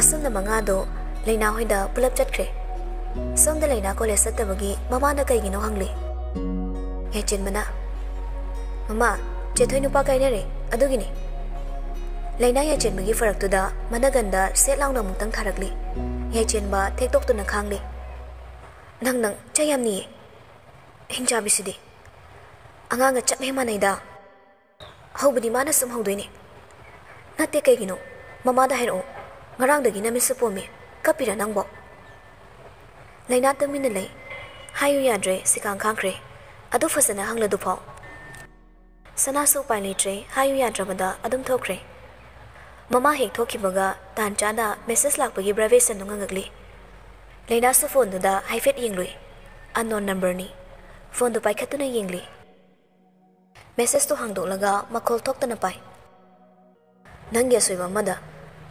asumna mangado leina hoida pulap chatkre somda leina college sattabagi mamana kaigino hangli yachin mana mama chethoi nupa kainare adugini leina yachin bagi faraktuda managanda setlaungna mutang tharakli yachin ba thektok tuna khangli nang chayamni hinjabi sidi anganga chapme manaida hawbadi mana sum hawdoini natte kaigino mama da hairo ngarang dagi nami supomi kapira nangbo leina tamina lei hayu yadre sikang khangkre adu fasana hangla du phau sana so pai litre hayu yadrabada adum thokre mama hek thokibaga tan chada message lakpagi bravation nungangakli leina su phone da haifet yinglui unknown number ni phone du pai khatuna yingli message to hangdolaga makol thoktana pai nangya soiba mada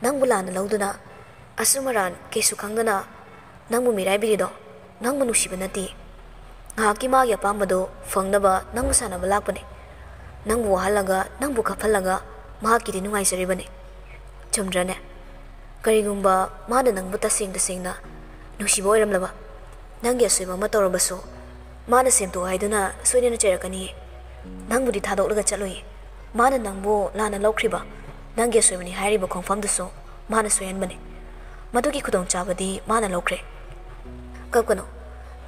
nangbu lana lauduna asumaran kesu khangdana nangbu mirai birido nangbu nusiba nati ngaki ma ya pamado fangnaba nangbu sanaba lakpane nangbu wahalaga nangbu khapalaga mahaki di nungai saribane chumdrane karigumba mada nangbu tasingna nusiba oiramlaba nangya soiba matorobaso mana semto haiduna soidena cherakani nangbu di thadolaga chaloi mana nangbu lana laukriba nangya soibani hairiba khongfamdaso mana soyanbane madugi khudong chabadi mana laukre kapkano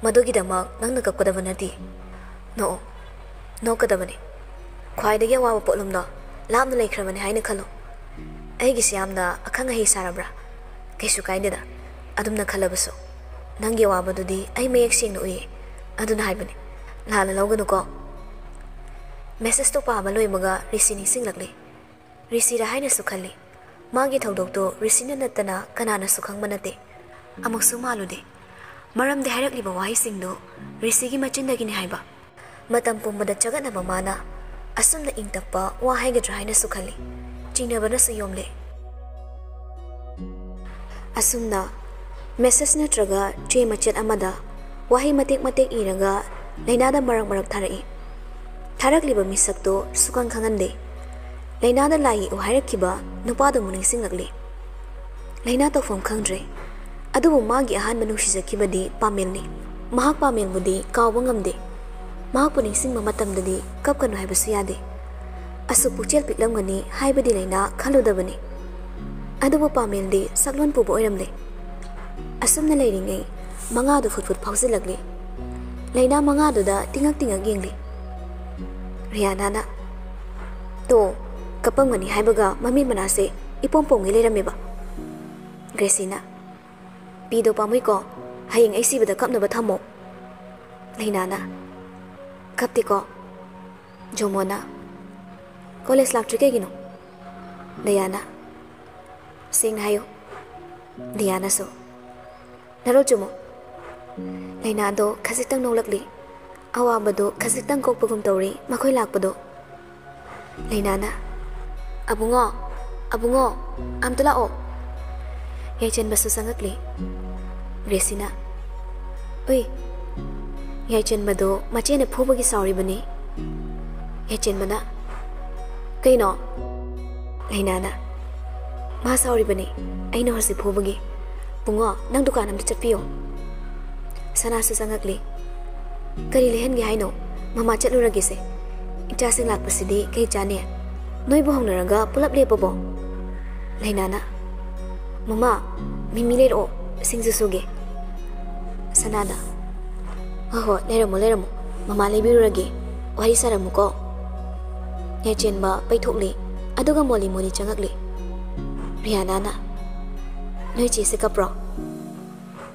madugi damak nangna kapkadaba nati no kadabani khwaidagi awaaba potlumda lamna leikhrabani haina khalo aigi siyamna akhanga hei sarabra kaisu kaideda adumna khalabaso nangya awabadudi ai mayek singna uye aduna haibani lala lawganu ko message to paaba loimaga risini singlakli risira haina sukhali magi thodokto risina natana kanana sukhangba nate amaksu malude maramde hairakliba wahi singdo risigi machindagi ni haiba matam pumbada chagana mamana asumna ingtappa wa haigadra haina sukhali chinabana su yomle asumna message natraga che machet amada wahi matek iraga lainada marak tharai tharakliba misakto sukang khangande lainada lai o hairakiba nupado muning singlakli laina to fom khangdre adubu magi ahan manu sijakibadi pamelni mahak pamel budi kawba ngamde mahak puning singma matamdadi kapkanu haibasu yade asu puchel pitlamgani haibadi laina khaludabani adubu pameldi saklon pubo oiramle asumna leiringai mangadu futfut phausilagli laina mangadu da tingak yengli riyanana to kapamgani haibaga mami manase ipompongi leirameba Gresina pido pamui ko hayeng ai sibada kapnaba thamo leinana kapti ko jomona college laktre kegino Diana sing hayo Diana so naro jumo leina do khasitang nolakli awabado khasitang kokpagum tawri makhoi lakpado leinana abungo amtala o yaichen basu sangakli Gresina oi yaichen bado machene phobagi sauri bani yaichen bana kaino leinana ma sauri bani aina horsi phobagi bungo nang dukan amta chatpiyo sana su sangakli kari lehen gi haino mama chatluragi se ita sing lakpasidi kai jane noi bo hongnaraga pulap lepabo leinana mama mimi lero singju suge sanada ho leramo mama lebiruragi wari saramu ko yachenba paithokli aduga moli changakli riyanana noi chi se kapro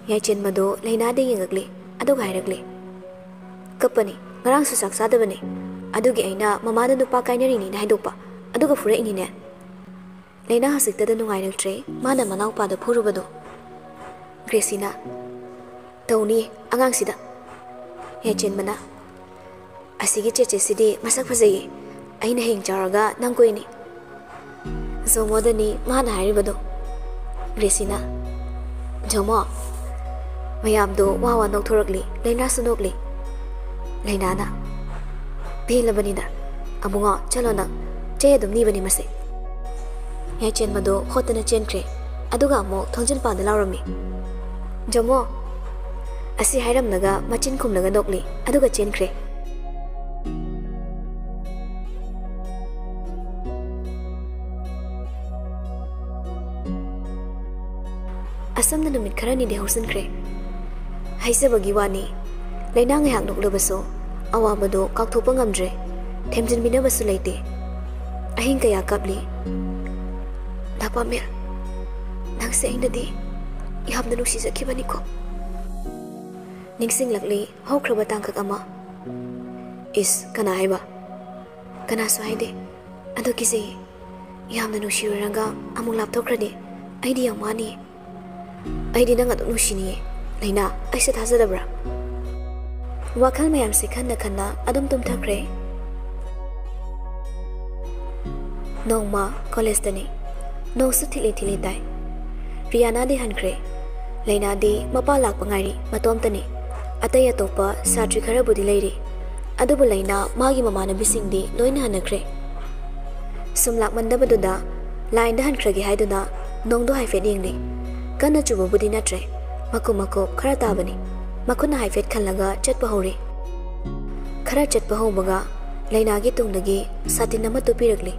yaichen mado leina de yengakli aduga hairakli kapani ngarang su sak sadabani adugi aina mama da nupa kainari ni haidopa aduga fure ini ne leina hasikta da nungai raktre mana manau pa da phurubado Gresina tawni angang sida yaichen mana asigi cheche sidi masak phajai aina heng charaga nang koini zomodani mana hairibado Gresina jomo mayamdo wawa nokthoragli leina sunokli leinana pelabanida abunga chalo na che dum ni bani mase yaichen mado hotana chenkre aduga amok thongjin panda laurami jomo asi hairamnaga machin khumlaga nokli aduga chenkre asamna numit kharani de hausankre haisabagi wani laina ngahak noklobaso awabado kakthopa ngamdre themjin binabasu leite ahin kaya kapli napamel nangse ainadi yamna nusi sakibani ko ningsing lakli haukraba tangkak ama is kana haiba kana so haide ado kise yamna nusi ranga amung laptokrade aidi yamani aidi nang adu nushini laina aise thazadabra wakal mayam se khanna khanna adum tum thakre nongma college tani nosu thili thili tai Riana de hankre laina de mapa lak pangari matom tani atay atopa satri khara budi leiri adubu laina magi mamana bising di loina hanakre sumlak mandabaduda line da hankragi haiduna nongdo haifet yengli kana chuba budi natre mako khara tabani makuna haifet khallaga chatpa hori khara chatpa hobaga laina gi tungdagi satin nama to pirakli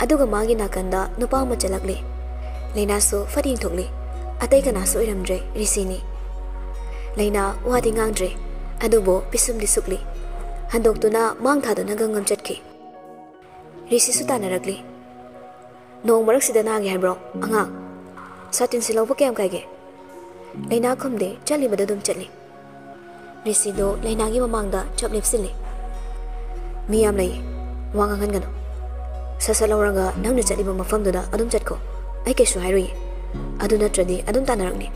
aduga magi nakanda nupa ma chalakli laina so fading thokli atai kana so iramdre risini laina wadi ngangdre adubo pisum disukli handoktuna mang thaduna gangam chatki risi su tanarakli nong marak sidana gi habro anga satin silobo kem kaige laina khumde chali badadum chali risi do laina gi mamangda chaplipsili miyam lai wangangan gano sasalawranga nangna chaliba mafamduna adum chatko ai kesu hairui adu natradi adum tanarakni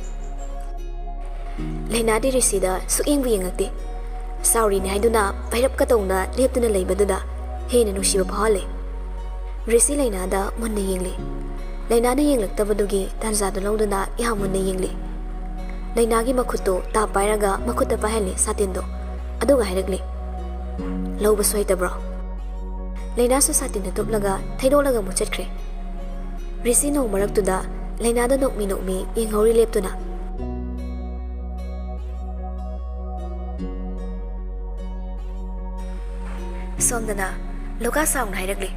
laina di risida su ingbu yengakti sauri ni haiduna pairap ka tongna leptuna leibaduda hena nusiba phale risi laina da munna yengli laina na yenglaktabadugi tanza do lawduna yamunna yengli laina gi makhuto ta pairaga makhutta pahali satindo aduga hairakli lawba soitabro laina su satin toplaga thaidolaga muchatkre risi no maraktuda laina da nokmi yenghauri leptuna somdana loka sound hairakli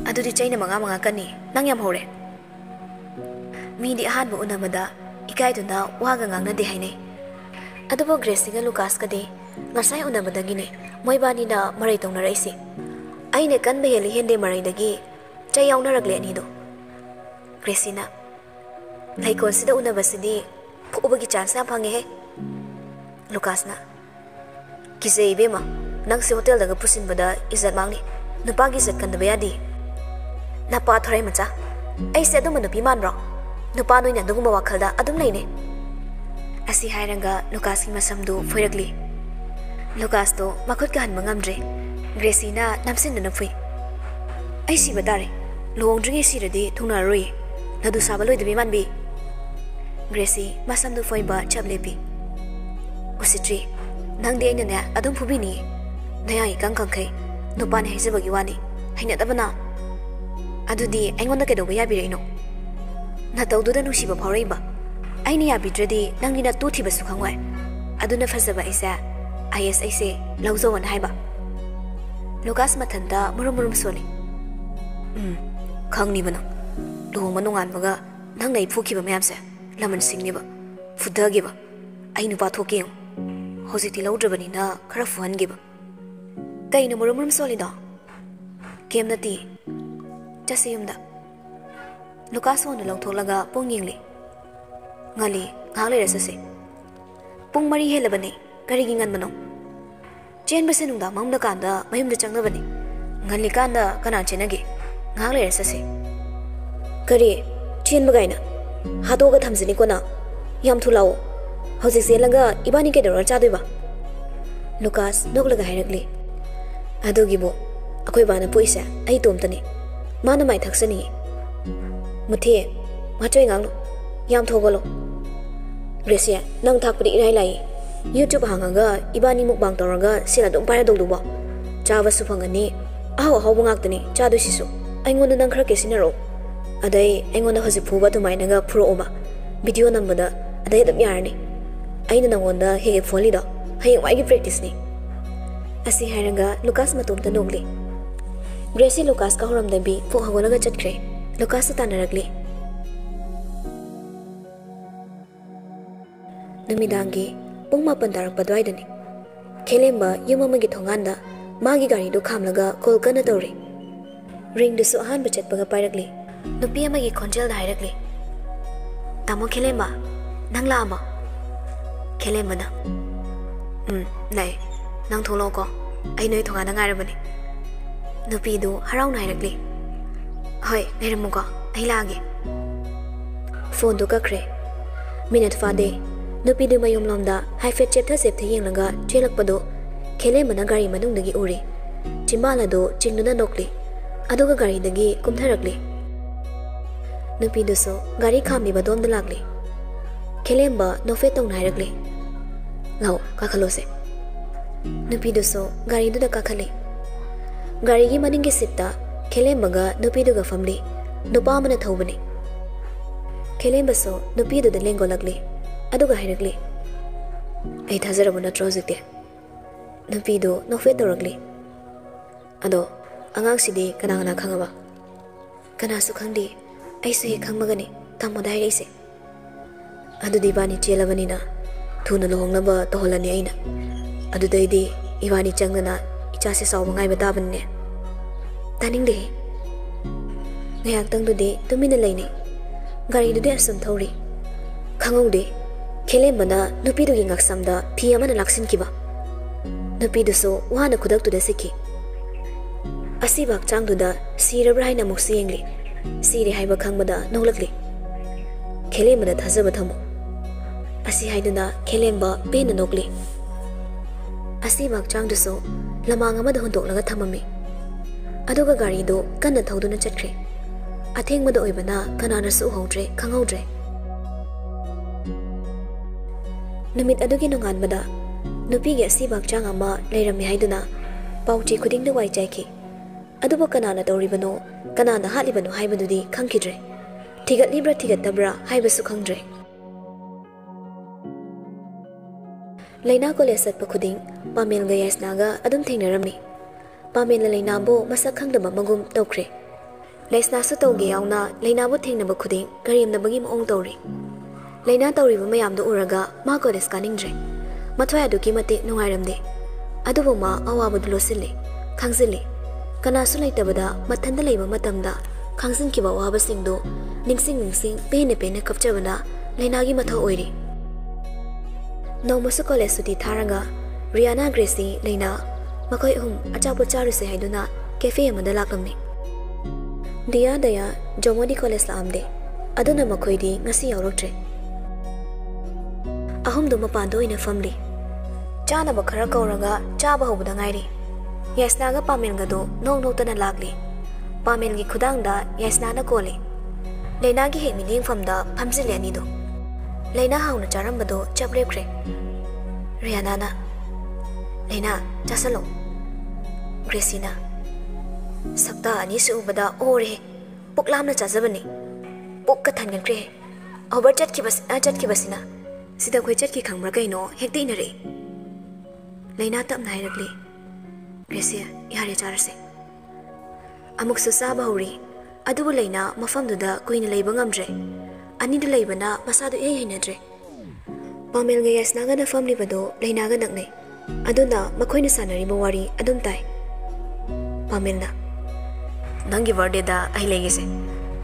adudi chaina manga kani nang yam hore mi di ahan bu unamada ikai duna waga ngangna de haine adubo gracinga lucas kade ngasai unamada gine moibani na marai tongna raisi aine kan be heli hende marai dagi chai yauna ragle ani do gracina lai consider unabasidi phubagi chance na phange he lucas na kise ibema nang si hotel daga pusin bada izat mangni nupagi zat kan da yadi napa thorai macha ai se adum nupi manro nupa noina duguma wakhalda adum leine asi hairanga lucas ki masamdu foirakli lucas to makhut kan mangamdre gracina namsin na fui ai si batare longdringe siradi thungna roi nadu sabaloi de manbi gracie masamdu foiba chablepi usitri nangde aina ne adum phubini naya ikang kangkai nupa ne haizabagi wani haina dabana adudi aingonda kedoba yabireino na tawduda nusiba phaureiba aini yabidradi nangina tu thibasu khangwai aduna fazaba isa ISA lawzowan haiba lucas mathanda murum soli khangni bana do manungan baga nang nei phukiba mayamse laman singniba fudagiba ainu pa thoke hojiti lawdrabani na khara fuhangiba kaina murum soli da kem nati chasiyumda lucas on lawtholaga pongyingli ngali ngale resase pung mari helabani karigi ngan mano chen base nungda mamda kanda mayumda changnabani ngali kanda kana chenage ngale resase kari chen bagaina hatoga thamjini kona yam thulao hojik selaga ibani ke dora chadoiba lucas noglaga hairakli adogibo akoi bana poisa ai tomtani mana mai thaksani muthe machoi nganglo yam thogolo Gracia nang thakpadi irai lai YouTube hangaga ibani mukbang toraga sila dum para dogduba chawa su phangani aw haw bangak tani chadu sisu aingon nang khara kesinaro Adai aingonda hojik phuba tumainaga phuro video nambada adai dam yarni aina nangonda hege pholi do hay wai practice ni asi hairanga Lucas matum ta nogli Gracie Lucas ka horam dabi pho hagonaga chatkre Lucas ta naragli namidangi pung mapan darak padwai dani Kelemba yumamagi thonganda magi gari do khamlaga kolkana dori ring du so han bachat baga pairagli nupi amagi khonjel dairagli tamo Kelemba nangla ama Kelemba na nai nang tholo ko ai noi thongana ngairabani nupi du harau nairagli hoi nairam ko ai lage phone du kakre minute fade nupi du mayum lomda high fat chapter sep the yenglaga chelakpado Kelemba na gari manung dagi uri chimbala do chingduna nokli aduga gari dagi kumtharakli nupi du so gari khamni badom da lagli Kelemba no fe tong nairagli lao ka khalose nupi du so gari du da ka khali gari gi maning gi sitta Kelemba ga nupi du ga famli nupa mana thobani Kelemba so nupi du da lengo lagli aduga hairagli ai thazarabu na trozite nupi du no fe toragli ado angang sidi kana kana khangaba kana su khangdi ai su he khangmagani tammo dai reise adu dibani chelabani na thuna lohngnaba toholani aina adu daidi iwani changna icha se saw ngai batabanne taning de ngayak tang du de tumina leini gari du de asum thori khangong de Kelemba na nupi du gi ngaksamda phi amana laksin kiba nupi du so wana khudak tu da siki asi bak chang du da sirabra haina muksi engli siri haiba khangmada nolakli Kelemba da thazaba thamo asi haiduna Kelemba pena nokli asi bak chang du so lamang amada hondok laga thamami aduga gari do kanna thoduna chatkre athengmada oibana kanana su hongdre khanghaudre Namit adugi nungan bada nupi gi asi bak chang ama leirami haiduna pauchi khuding da wai chaiki aduba kanana toribano kanana halibano haibadudi khangkidre thigat libra thigat tabra haibasu khangdre Leina college sat pa khuding pamel ga yasna ga adum thengnarami pamel leina bo masak khangdama magum tawkre lesna su tawge yauna leina bo thengnaba khuding karim na bagi maong tawri Leina tawriba mayam do uraga ma college kaningdre mathwaya du ki mate nungairamde adubu ma awabu du losille khangzille kana su laitabada mathanda leiba matamda khangsin ki ba waba singdo ningsing pene kapchabana Leina gi matha oiri no musu college suti tharanga Riana Gracie Leina makoi achapo charu se haiduna cafe amada laklamni dia daya jomodi college la amde aduna makoi di ngasi yauroktre ahum do mapando ina family chana ba khara kauraga chaba hobda ngairi yasna ga pamel ga do no tana lagli pamel gi khudang da yasna na kole Leina gi he mining famda phamjile ani do Leina hauna charam ba do chabre kre Riana na Leina chasalo Gresina sakta ani su ubada ore puklam na chajabani puk ka thangan kre over chat ki basina sida khoi chat ki khangmra kaino hekti na re Leina tam nairagli Gracia yare charase amuk su sa bahuri adu Leina mafam du da kuina leiba ngamdre ani du leiba na masadu ei hinadre pamel ga yasna ga na family bado Leina ga nakne aduna makhoi na sanari bawari adum tai pamel na nangi birthday da ai legese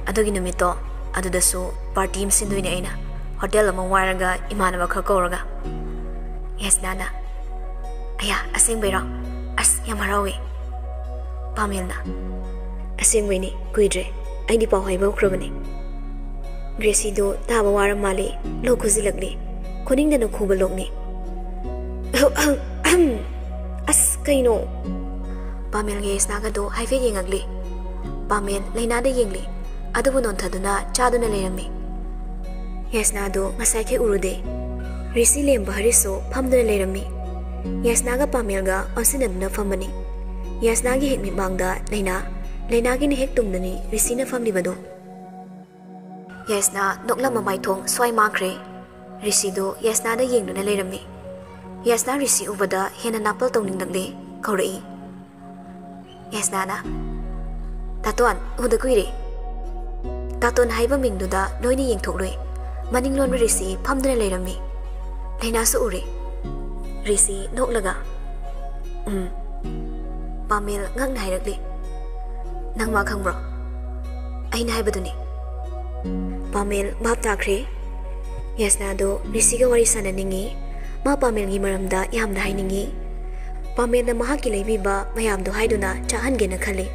adugi numito adu da su party im sinduine aina hotel among waraga imana ba khakoraga yes nana aya asing bero as yamarawi pamilna asing weni kuidre ai di paw haiba khrobani Gracie do ta ba waram mali lo khuzilakli khoning da no khubalokni as kaino pamil ge snaga do haife yengagli pamel Leina da yengli adubu non thaduna chaduna lerami Yasna do ngasai ke urude risi lemba hariso phamdana lerami Yasna ga pamel ga onsinadna famani Yasna gi hekmi mangda Leina gi ne hek tumdani risi na famli bado Yasna nokla mamai thong swai mangkre. Rishi do Yasna da yengduna leirami. Yasna Rishi ubada hena napal tongningnakle kaurai. Yasna na Tatuan uda kuire. Tatun haiba mingduda loini yengthokloi. Maninglon Rishi phamduna leirami. Laina su ure. Rishi noklaga. Pamil ngakna hairakli. Nang ma khangbro. Aina haibaduni. Pamil bap takre. Yasna do Rishi ga wari sananingi. Ma Pamil gi maramda yamna hainingi. Pamil na mahaki leibiba mayamdo haiduna chahangena khali.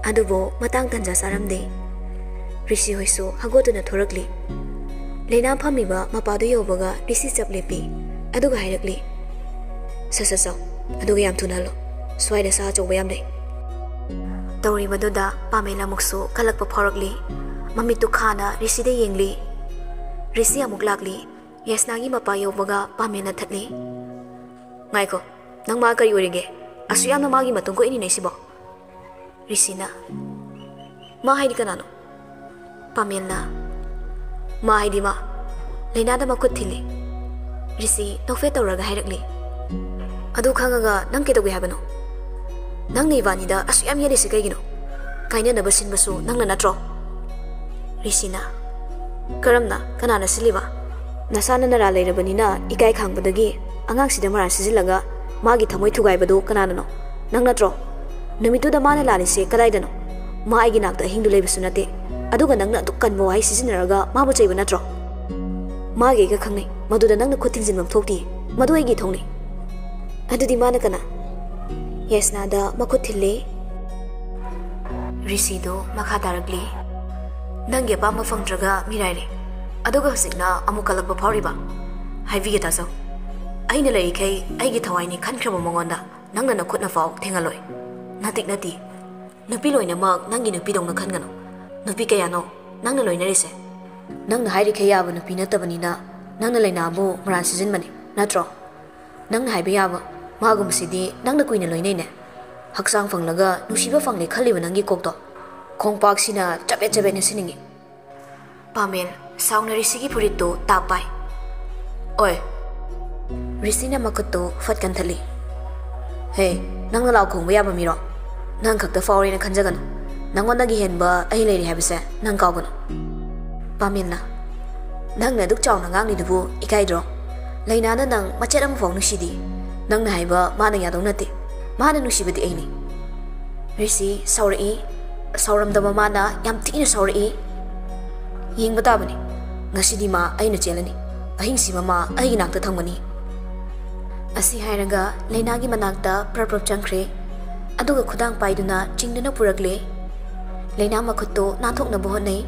Adubo matang tanja saramde. Rishi hoisu hagotuna thorakli. Leina phamiba mapadu yobaga Rishi chaplepi. Aduga hairakli. Sasasaw. Aduga yam tunalo. Swaida sa chawba yamde. Tauri baduda Pamela muksu kalakpa phorokli. Mamitu khana Rishi de yengli. Rishi amuk lakli. Yasna gi mapa yobaga Pamela thatli. Ngaiko, nang ma kari orige. Asuyam na magi matung ko ini naisibo. Rishi na. Ma haidi kanano. Pamela. Ma haidi ma. Leina da makut thili. Rishi nokfe tawraga hairakli. Adu khangaga nang kedogi habano. Nang nivani da asuyam yeli se kaigino. Kaina na basin basu nang na natro. Rishi na. Karamna kanana siliba. Nasana nara leirabanina ikai khangbadagi angang sida mara sijilaga magi thamoi thugaibadu kanana no. Nang natro. Namitu da mana lalise kadaidano. Ma aigi nakta hindu leibasu nate. Aduga nangna dukkan mo ai sijinaraga mabu chaiba natro. Magi ga khangnai maduda nangna khuthinjinbam thokti. Madu aigi thongni. Adudi mana kana. Yasna da makuthille. Rishi do makha tarakli. Nange pa mafangdraga miraire. Aduga hosingna amukalakba phawriba. Haivi ta so. Aina lai kai aigi thawaini khankraba mongonda nangna na khutna faw thengaloi. Natik nati. Nupi loina mak nangi nupi dongna khangano. Nupi kayano nangna loina rise. Nangna hairi khaya ba nupi natabanina nangna laina bu maran season mani natro. Nangna haiba yaba magum sidi nangna kuina loinai ne. Haksang fanglaga nusiba fangle khaliba nangi kokto. Khongpak sina chabe chabe ne siningi. Pamel sauna Rishi purito tapai. Oi. Rishi na makuto fatkan thali. Hey, nang na law khongba yaba miro. Nang khakta fawri na khanjagan. Nangonda gi henba ai leiri habise nang kawgano. Pamel na. Nang na duk chawna ngangni dubu ikai dro. Laina na nang machet am faw nusidi. Nang na haiba mana yadong nati. Mana nusibadi aini. Rishi sauri. Sauram dama mana yam tina sauri. Ying batabani. Ngasidi ma aina chelani. Ahing si mama ai nakta thangmani. Asi hairaga Laina gi manakta praprup changkre. Aduga khudang paiduna chingduna purakle. Laina makhutto nathokna bohonai.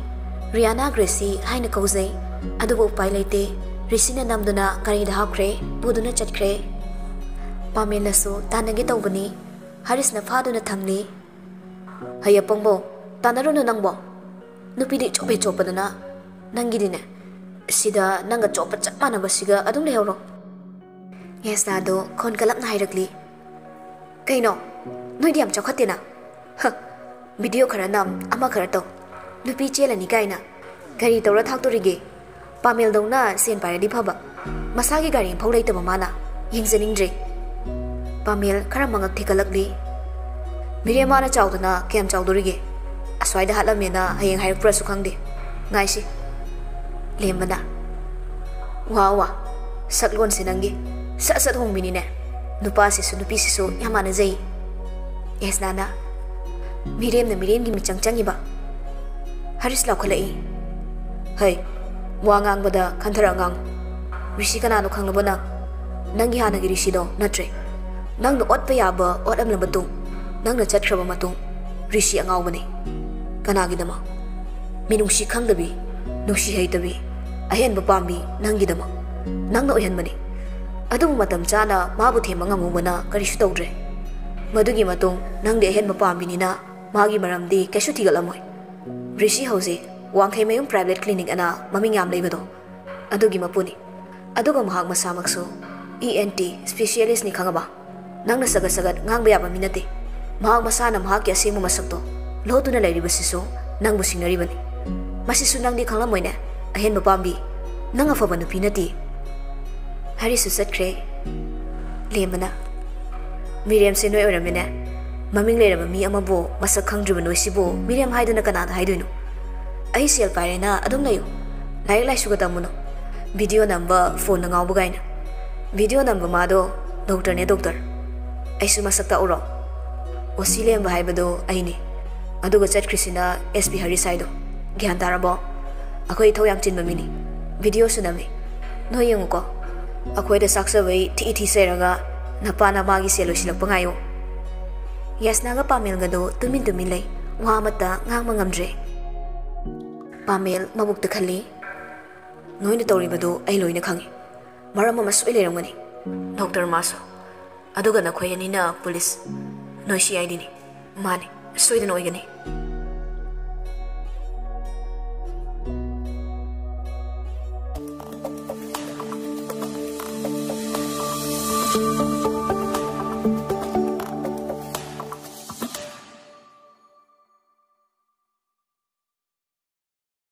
Riana Gracie haina kauzai. Adubu pai leite. Risina namduna gari da hapkre. Buduna chatkre. Pamela so tanagi tawbani. Haris na faduna thamli. Haya pongbo tanaruna nangbo. Nupidi chope chopadana. Nangidine. Sida nanga chopa chapmana basiga adum lehoro. Yasna do kon kalap na hairakli. Kaino, noidi am chokhatina. Ha. Video khara nam ama khara to. Nupi chelani kaina. Gari tawra thaktorige. Pamel dongna sen paradi phaba. Masagi gari phau leitaba mana. Yingjaningdre. Pamel khara mangak thikalakli. Mire mana chawdana kem chawdorige. Aswaida halamena hayeng hairak prasu khangde. Ngaisi. Lembana. Wawa. Saklon sinangi. Sat hongbini ne. Nupa sisu nupi sisu yamana zai. Yes nana. Mirem na mirem gi michang changiba. Haris laukhalai. Hey. Wangang bada kantharangang. Rishi kanano khanglabana. Nangi hanagi Rishi do natre. Nang no ot payaba ot amla batung. Nang na chatkraba matung. Rishi angawbani. Kanagi dama. Minungshi khangdabi. Nungshi haitabi. Ahen bapambi nangi dama. Nang na oyan mani. Adum matam chana mabu thema ngamumana karishu tawdre. Madugi matung nang de ahen bapambi nina magi maramdi kaishu thigalamoi. Rishi hause wangkhai mayum private clinic ana maming yam leibado. Adugi mapuni. Aduga mahak masamakso ENT specialist ni khangaba. Nang na sagat ngang bayaba minate. Mahak masana mahak ya semu masakto. Loduna lairibasiso nang busingnaribani. Masisu nangdi khanglamoine ahen bapambi nang afaba nupi nati harisu satkre lemana Miriam se noi oramene maming leraba mi amabo masak khangdriba noisibo Miriam haiduna kanada haiduino ai sel pairena adum layo laik lai suga tamuno video number phone na ngau bugaina video number mado doctor ne doctor aisu masak ta uro osilem ba haibado aini aduga chat krisina sp hari saido gyan tarabo akoi thoyam chin mamini video sunami no yenguko akoi da saksa wei ti seraga napana magi selo silak pangayo yasnaga pamel gado tumin lei wa mata ngang mangamdre pamel mabuk ta khali noina tawribado ai loina khangi maram ma soi leramgani doctor maso aduga na khoyani na police no CID ni mani soidana oigani